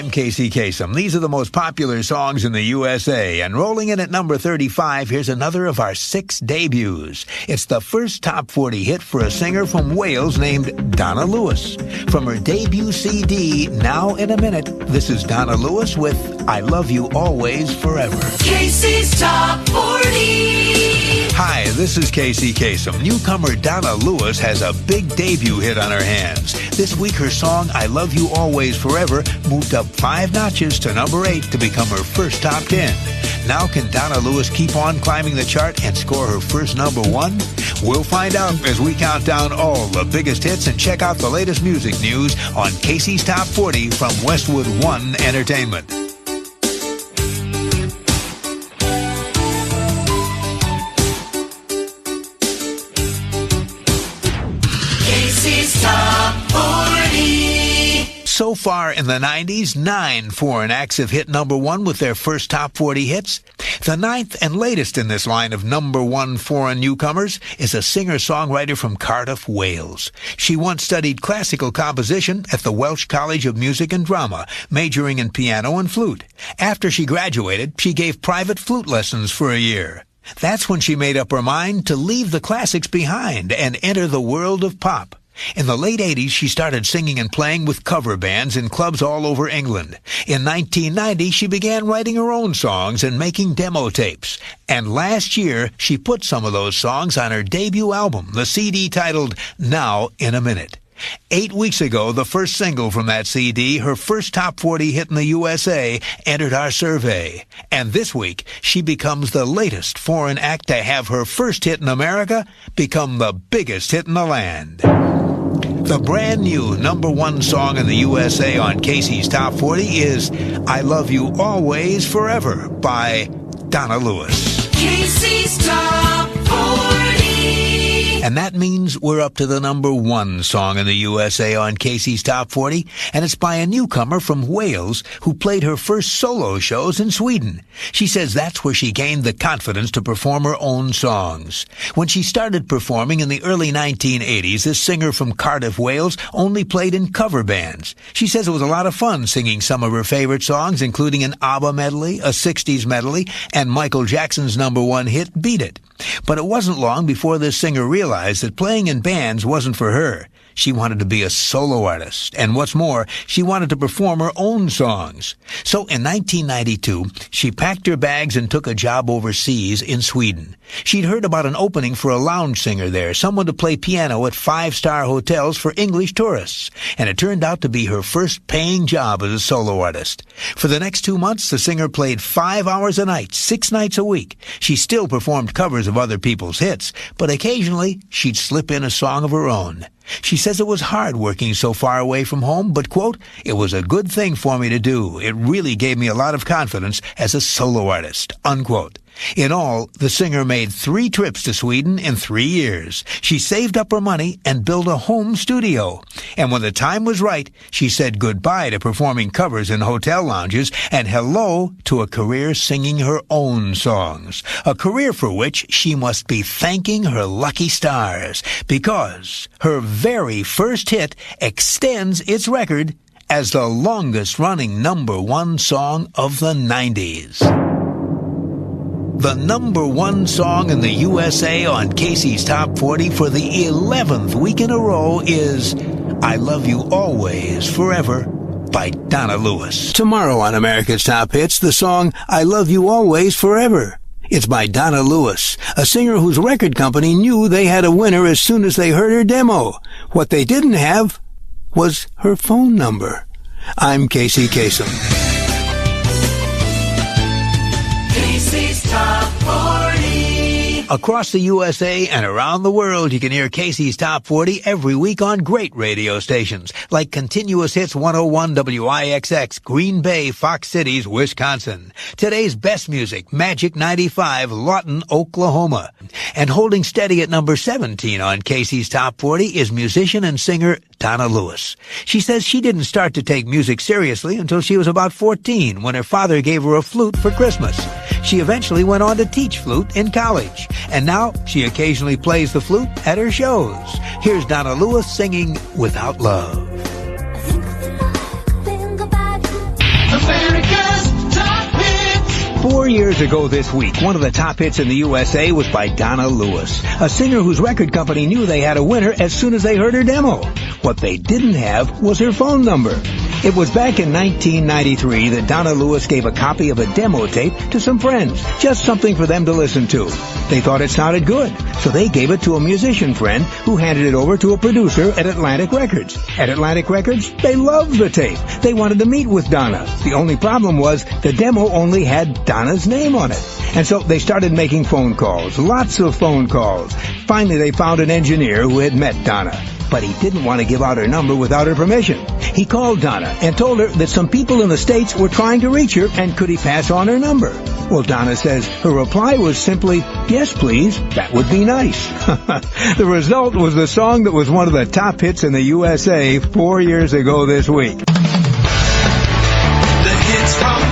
I'm Kasem. These are the most popular songs in the USA, and rolling in at number 35, here's another of our 6 debuts. It's the first top 40 hit for a singer from Wales named Donna Lewis. From her debut CD, Now in a Minute, this is Donna Lewis with I Love You Always Forever. Casey's Top 40. Hi, this is Kasem. Newcomer Donna Lewis has a big debut hit on her hands. This week, her song I Love You Always Forever moved up 5 notches to number 8 to become her first top 10. Now can Donna Lewis keep on climbing the chart and score her first number 1? We'll find out as we count down all the biggest hits and check out the latest music news on Casey's Top 40 from Westwood One Entertainment. Casey's Top 40. So far in the 90s, 9 foreign acts have hit number 1 with their first top 40 hits. The 9th and latest in this line of number 1 foreign newcomers is a singer-songwriter from Cardiff, Wales. She once studied classical composition at the Welsh College of Music and Drama, majoring in piano and flute. After she graduated, she gave private flute lessons for a year. That's when she made up her mind to leave the classics behind and enter the world of pop. In the late 80s, she started singing and playing with cover bands in clubs all over England. In 1990, she began writing her own songs and making demo tapes. And last year, she put some of those songs on her debut album, the CD titled Now in a Minute. 8 weeks ago, the first single from that CD, her first top 40 hit in the USA, entered our survey. And this week, she becomes the latest foreign act to have her first hit in America become the biggest hit in the land. The brand new number 1 song in the USA on Casey's Top 40 is I Love You Always Forever by Donna Lewis. Casey's Top 40. And that means we're up to the number 1 song in the USA on Casey's Top 40, and it's by a newcomer from Wales who played her first solo shows in Sweden. She says that's where she gained the confidence to perform her own songs. When she started performing in the early 1980s, this singer from Cardiff, Wales, only played in cover bands. She says it was a lot of fun singing some of her favorite songs, including an ABBA medley, a 60s medley, and Michael Jackson's number 1 hit, Beat It. But it wasn't long before this singer realized that playing in bands wasn't for her. She wanted to be a solo artist, and what's more, she wanted to perform her own songs. So in 1992, she packed her bags and took a job overseas in Sweden. She'd heard about an opening for a lounge singer there, someone to play piano at 5-star hotels for English tourists, and it turned out to be her first paying job as a solo artist. For the next 2 months, the singer played 5 hours a night, 6 nights a week. She still performed covers of other people's hits, but occasionally she'd slip in a song of her own. She says it was hard working so far away from home, but, quote, it was a good thing for me to do. It really gave me a lot of confidence as a solo artist, unquote. In all, the singer made 3 trips to Sweden in 3 years. She saved up her money and built a home studio. And when the time was right, she said goodbye to performing covers in hotel lounges and hello to a career singing her own songs. A career for which she must be thanking her lucky stars, because her very first hit extends its record as the longest-running number 1 song of the 90s. The number 1 song in the USA on Casey's Top 40 for the 11th week in a row is I Love You Always Forever by Donna Lewis. Tomorrow on America's Top Hits, the song I Love You Always Forever. It's by Donna Lewis, a singer whose record company knew they had a winner as soon as they heard her demo. What they didn't have was her phone number. I'm Kasem. Casey's Top 40. Across the USA and around the world, you can hear Casey's Top 40 every week on great radio stations like Continuous Hits 101 WIXX, Green Bay, Fox Cities, Wisconsin. Today's best music, Magic 95, Lawton, Oklahoma. And holding steady at number 17 on Casey's Top 40 is musician and singer Donna Lewis. She says she didn't start to take music seriously until she was about 14 when her father gave her a flute for Christmas. She eventually went on to teach flute in college, and now she occasionally plays the flute at her shows. Here's Donna Lewis singing Without Love. America's top hits. 4 years ago this week, one of the top hits in the USA was by Donna Lewis, a singer whose record company knew they had a winner as soon as they heard her demo. What they didn't have was her phone number. It was back in 1993 that Donna Lewis gave a copy of a demo tape to some friends, just something for them to listen to. They thought it sounded good, so they gave it to a musician friend who handed it over to a producer at Atlantic Records. At Atlantic Records, they loved the tape. They wanted to meet with Donna. The only problem was the demo only had Donna's name on it. And so they started making phone calls, lots of phone calls. Finally, they found an engineer who had met Donna, but he didn't want to give out her number without her permission. He called Donna and told her that some people in the States were trying to reach her, and could he pass on her number? Well, Donna says her reply was simply, "Yes, please, that would be nice." The result was the song that was one of the top hits in the USA 4 years ago this week. The hits from